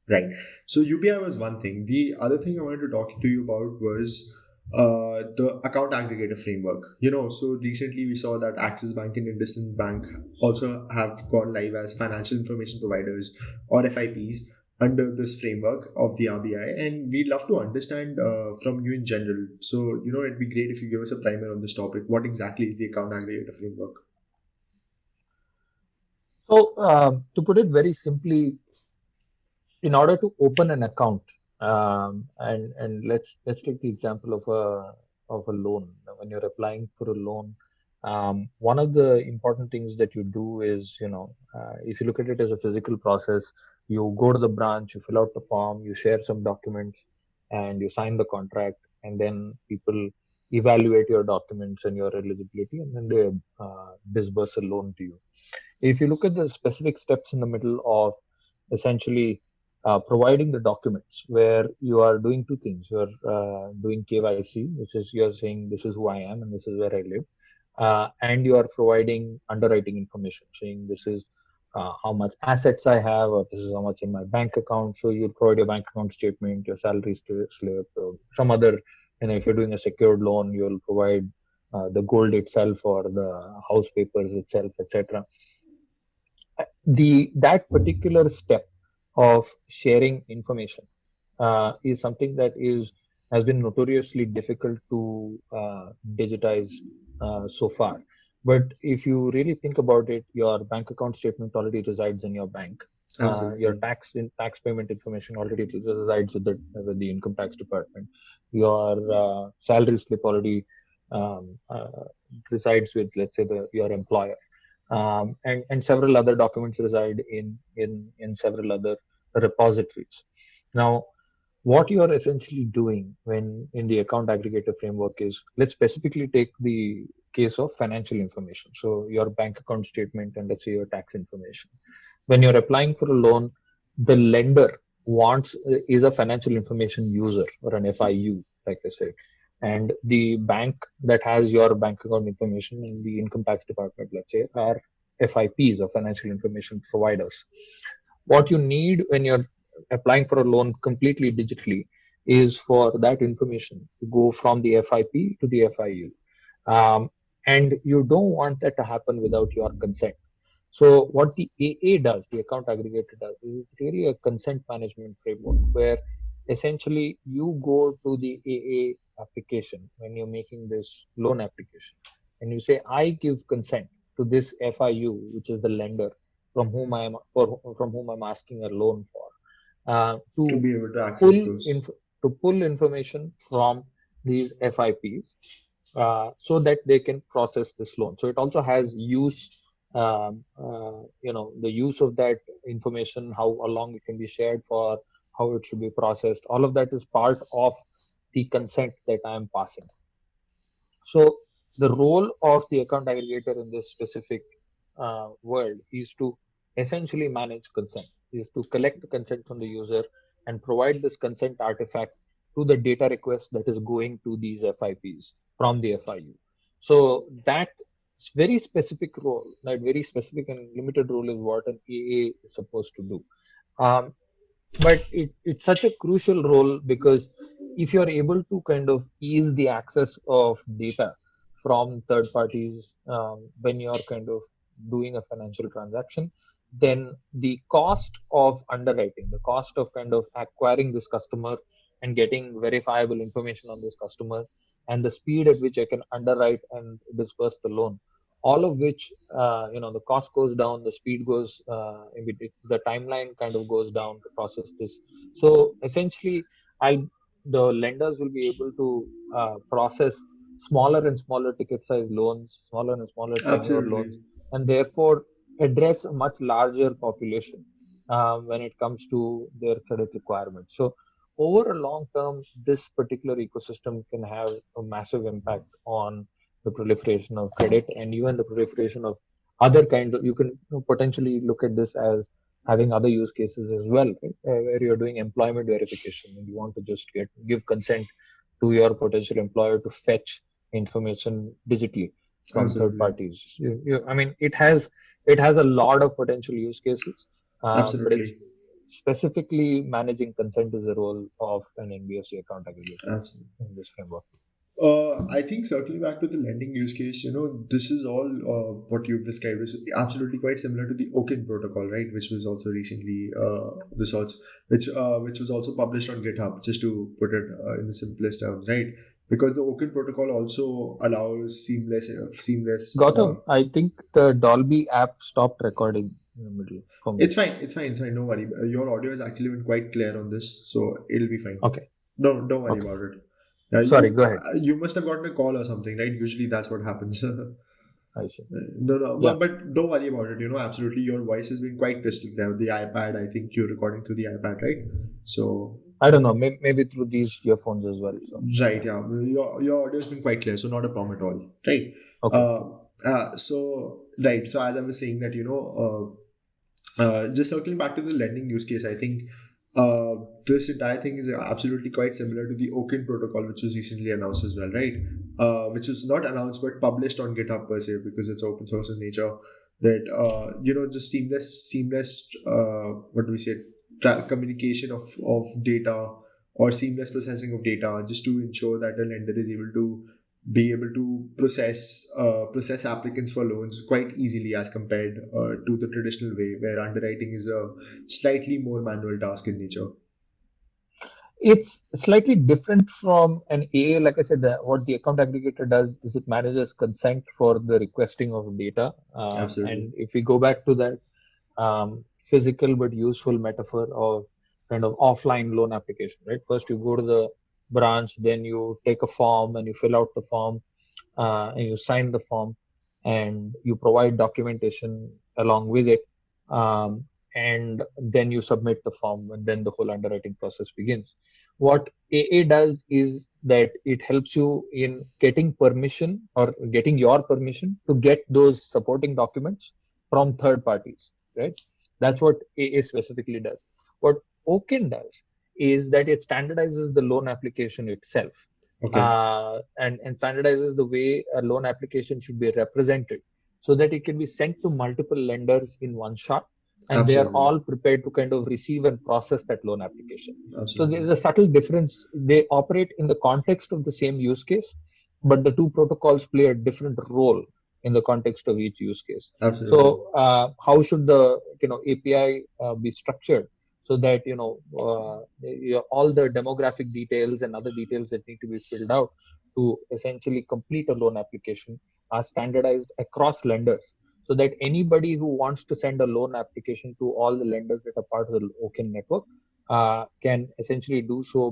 Right. So UPI was one thing. The other thing I wanted to talk to you about was the account aggregator framework. So recently we saw that Axis Bank and IndusInd Bank also have gone live as financial information providers, or FIPs, under this framework of the RBI. And we'd love to understand from you in general. So, it'd be great if you give us a primer on this topic. What exactly is the account aggregator framework? So to put it very simply, in order to open an account, and let's take the example of a loan. When you're applying for a loan, one of the important things that you do is, if you look at it as a physical process, you go to the branch, you fill out the form, you share some documents, and you sign the contract, and then people evaluate your documents and your eligibility, and then they disburse a loan to you. If you look at the specific steps in the middle of essentially providing the documents where you are doing two things. You're doing KYC, which is you're saying this is who I am and this is where I live, and you are providing underwriting information, saying this is how much assets I have, or this is how much in my bank account. So you provide your bank account statement, your salary slip, or some other. If you're doing a secured loan, you'll provide the gold itself or the house papers itself, etc. That particular step of sharing information is something that has been notoriously difficult to digitize so far. But if you really think about it, your bank account statement already resides in your bank. Your Absolutely. tax payment information already resides with the income tax department. Your salary slip already um, uh, resides with, let's say, your employer, and several other documents reside in several other repositories. Now, what you are essentially doing when in the account aggregator framework is, let's specifically take the case of financial information. So your bank account statement and let's say your tax information. When you're applying for a loan, the lender wants is a financial information user or an FIU, like I said. And the bank that has your bank account information and the income tax department, let's say, are FIPs or financial information providers. What you need when you're applying for a loan completely digitally is for that information to go from the FIP to the FIU. And you don't want that to happen without your consent. So what the AA does, the account aggregator does, is really a consent management framework where essentially you go to the AA application when you're making this loan application and you say, I give consent to this FIU, which is the lender from whom I'm asking a loan for, To to be able to access pull those. information from these FIPs so that they can process this loan. So it also has the use of that information, how long it can be shared for, how it should be processed. All of that is part of the consent that I am passing. So the role of the account aggregator in this specific world is to essentially manage consent, is to collect the consent from the user and provide this consent artifact to the data request that is going to these FIPs from the FIU. So that very specific role, that very specific and limited role is what an AA is supposed to do. Um, but it's such a crucial role because if you're able to kind of ease the access of data from third parties when you're kind of doing a financial transaction, then the cost of underwriting, the cost of kind of acquiring this customer and getting verifiable information on this customer, and the speed at which I can underwrite and disperse the loan, all of which the cost goes down, the speed goes the timeline kind of goes down to process this. So essentially, I the lenders will be able to process smaller and smaller ticket size loans, smaller and smaller tenure Absolutely. loans, and therefore address a much larger population when it comes to their credit requirements. So over a long term, this particular ecosystem can have a massive impact on the proliferation of credit and even the proliferation of other kinds of, you can potentially look at this as having other use cases as well, right? Where you're doing employment verification and you want to just give consent to your potential employer to fetch information digitally from third Absolutely. parties. I mean, it has a lot of potential use cases, but it's Absolutely. specifically managing consent is the role of an NBFC account aggregator Absolutely. in this framework. I think circling back to the lending use case, this is all what you've described is absolutely quite similar to the Okin protocol, right? Which was also recently the sorts, which was also published on GitHub, just to put it in the simplest terms, right? Because the Okin protocol also allows seamless. Gautam, I think the Dolby app stopped recording in the middle for me. It's fine. It's fine. It's fine. No worry. Your audio has actually been quite clear on this, so it'll be fine. Okay, Don't worry okay. about it. Yeah, Sorry, go ahead. you must have gotten a call or something, right? Usually that's what happens. I see. No, Yeah. but don't worry about it. Absolutely, your voice has been quite crystal clear. The iPad, I think you're recording through the iPad, right? So, I don't know, maybe through these earphones as well. So, right, yeah. yeah, your audio has been quite clear, so not a problem at all, right? Okay. Right. So as I was saying that just circling back to the lending use case, I think uh, this entire thing is absolutely quite similar to the Okin protocol, which was recently announced as well, right? Which was not announced but published on GitHub per se because it's open source in nature. That just seamless. What do we say? Communication of data or seamless processing of data, just to ensure that a lender is able to process applicants for loans quite easily as compared to the traditional way where underwriting is a slightly more manual task in nature. It's slightly different from an AA. Like I said, what the account aggregator does is it manages consent for the requesting of data. Absolutely. And if we go back to that physical but useful metaphor of kind of offline loan application, right? First, you go to the branch, then you take a form and you fill out the form, and you sign the form, and you provide documentation along with it. Um, and then you submit the form, and then the whole underwriting process begins. What AA does is that it helps you in getting permission or getting your permission to get those supporting documents from third parties, right? That's what AA specifically does. What Okin does is that it standardizes the loan application itself, Okay. and standardizes the way a loan application should be represented so that it can be sent to multiple lenders in one shot, and they are Absolutely. all prepared to kind of receive and process that loan application. So Absolutely. there's a subtle difference. They operate in the context of the same use case, but the two protocols play a different role in the context of each use case. Absolutely. So how should the API be structured so that all the demographic details and other details that need to be filled out to essentially complete a loan application are standardized across lenders, so that anybody who wants to send a loan application to all the lenders that are part of the Okin network can essentially do so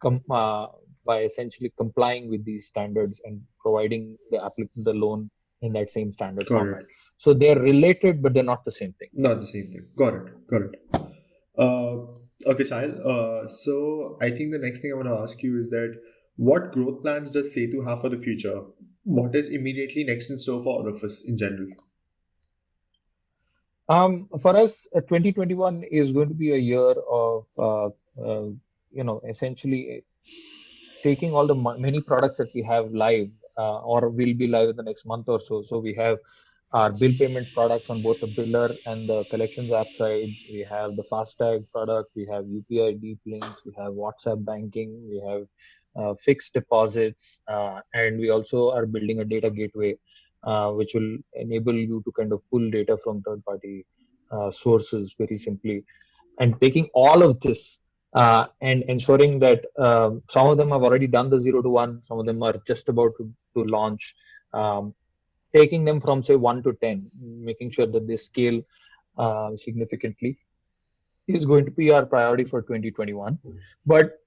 com- uh, by essentially complying with these standards and providing the applicant the loan in that same standard Got it. format. So they're related, but they're not the same thing. Not the same thing. Got it. Got it. Uh, okay, Sahil. So I think the next thing I want to ask you is that what growth plans does Setu have for the future? What is immediately next in store for all of us in general? For us, 2021 is going to be a year of, essentially taking all the many products that we have live or will be live in the next month or so. So we have our bill payment products on both the biller and the collections app sides. We have the FASTag product. We have UPI deep links. We have WhatsApp banking. We have fixed deposits. And we also are building a data gateway, which will enable you to kind of pull data from third party sources very simply. And taking all of this and ensuring that some of them have already done the 0 to 1, some of them are just about to launch, taking them from say 1 to 10, making sure that they scale significantly is going to be our priority for 2021. But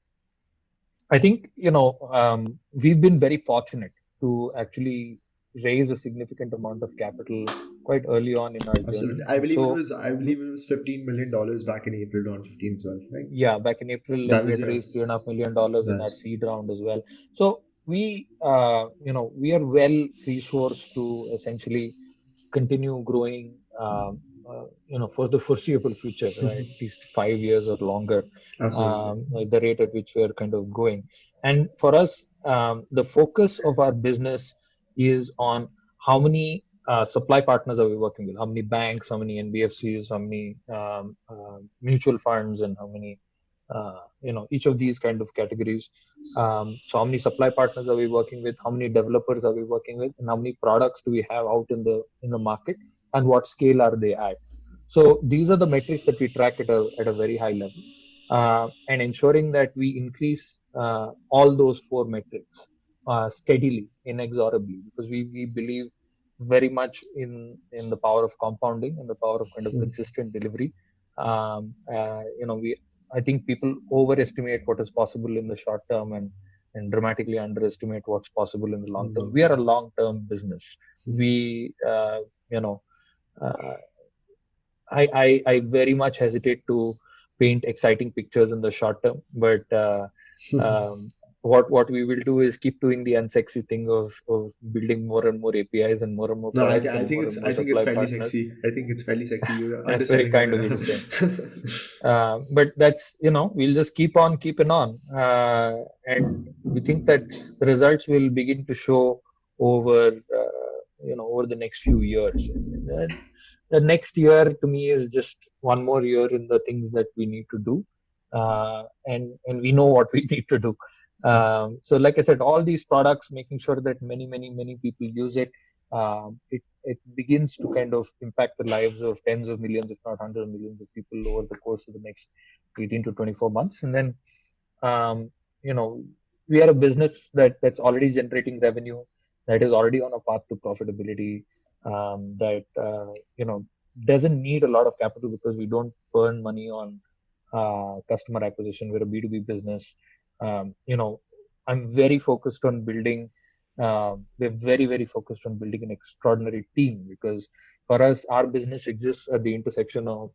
I think we've been very fortunate to actually raise a significant amount of capital quite early on in our journey. Absolutely. I believe it So was. I believe it was $15 million back in April 2015 as well, right? yeah, back in April, and That we was had raised $3.5 million in our Nice. seed round as well. So we are well resourced to essentially continue growing, for the foreseeable future, right? At least 5 years or longer, Absolutely. at the rate at which we are kind of going. And for us, the focus of our business is on how many supply partners are we working with, how many banks, how many NBFCs, how many mutual funds, and how many, each of these kind of categories. So how many supply partners are we working with? How many developers are we working with? And how many products do we have out in the market? And what scale are they at? So these are the metrics that we track at a very high level, and ensuring that we increase all those four metrics steadily, inexorably, because we believe very much in the power of compounding and the power of kind of consistent delivery. We I think people overestimate what is possible in the short term and dramatically underestimate what's possible in the long term. We are a long term business. We, you know, uh, I very much hesitate to paint exciting pictures in the short term, but what we will do is keep doing the unsexy thing of building more and more APIs and more No, products I and think more it's and I more think it's supply fairly partners. sexy. I think it's fairly sexy. You're That's very understanding kind of you to say. But that's, we'll just keep on keeping on. And we think that the results will begin to show over, over the next few years. And the next year to me is just one more year in the things that we need to do. And we know what we need to do. So like I said, all these products, making sure that many people use it, it begins to kind of impact the lives of tens of millions, if not hundreds of millions of people over the course of the next 18 to 24 months. And then, um, you know, we are a business that's already generating revenue, that is already on a path to profitability, that, doesn't need a lot of capital because we don't burn money on customer acquisition. We're a B2B business. Um, you know, I'm very focused on building. We're very focused on building an extraordinary team, because for us, our business exists at the intersection of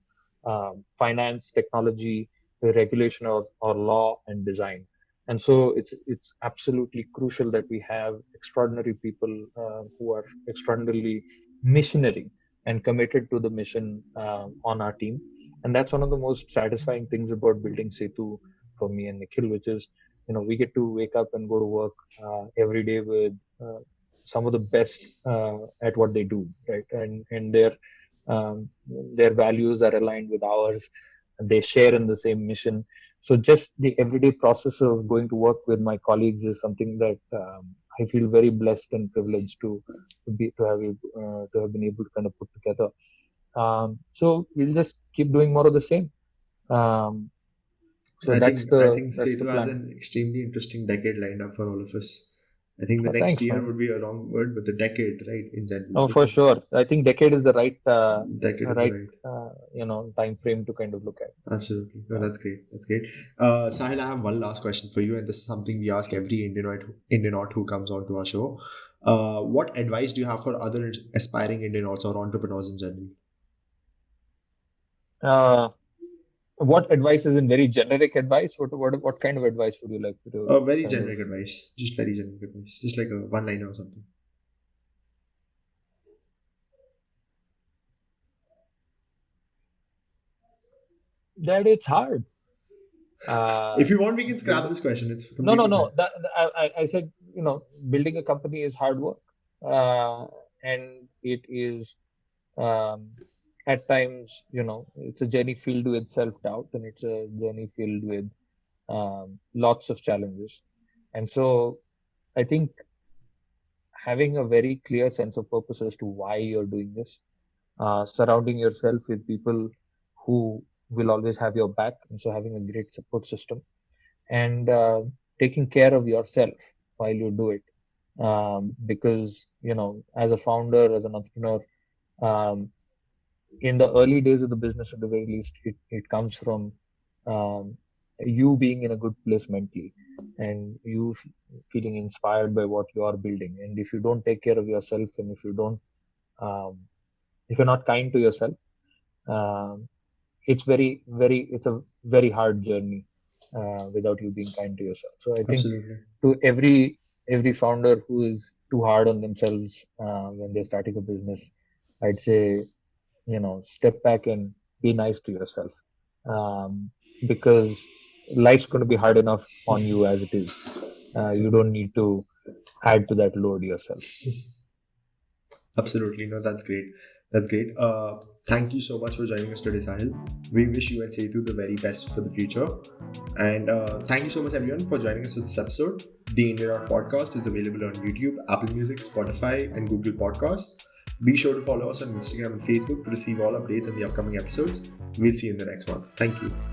finance, technology, the regulation of or law, and design. And so it's absolutely crucial that we have extraordinary people who are extraordinarily missionary and committed to the mission on our team. And that's one of the most satisfying things about building Setu for me and Nikhil, which is, we get to wake up and go to work every day with some of the best at what they do, right? And their values are aligned with ours, and they share in the same mission. So just the everyday process of going to work with my colleagues is something that I feel very blessed and privileged to have been able to kind of put together. So we'll just keep doing more of the same. Um, so I think that's the Setu has plan. an extremely interesting decade lined up for all of us. I think the next Thanks, year man. would be a wrong word, but the decade, right, in general, Oh, for because sure. I think decade is the decade is the right. time frame to kind of look at. Absolutely. No, Yeah. that's great. That's great. Sahil, I have one last question for you, and this is something we ask every Indianaut who comes onto our show. What advice do you have for other aspiring Indianauts or entrepreneurs in general? Uh, what advice is in very generic advice? What kind of advice would you like to Very kind of? generic advice. Just very generic advice. Just like a one liner or something. That it's hard. If you want, we can Build, scrap this question. It's no, no, completely no. fine. I said, building a company is hard work, and it is, um, at times, it's a journey filled with self-doubt, and it's a journey filled with lots of challenges. And so I think having a very clear sense of purpose as to why you're doing this, surrounding yourself with people who will always have your back, and so having a great support system, and taking care of yourself while you do it. Because, as a founder, as an entrepreneur, um, in the early days of the business, at the very least, it comes from um, you being in a good place mentally, and you feeling inspired by what you are building. And if you don't take care of yourself, and um, if you're not kind to yourself, um, it's a very hard journey without you being kind to yourself. So I think, Absolutely. to every founder who is too hard on themselves when they're starting a business, I'd say, step back and be nice to yourself, because life's going to be hard enough on you as it is. You don't need to add to that load yourself. Absolutely. No, that's great. That's great. Thank you so much for joining us today, Sahil. We wish you and Setu the very best for the future. And thank you so much, everyone, for joining us for this episode. The Indian Art Podcast is available on YouTube, Apple Music, Spotify, and Google Podcasts. Be sure to follow us on Instagram and Facebook to receive all updates on the upcoming episodes. We'll see you in the next one. Thank you.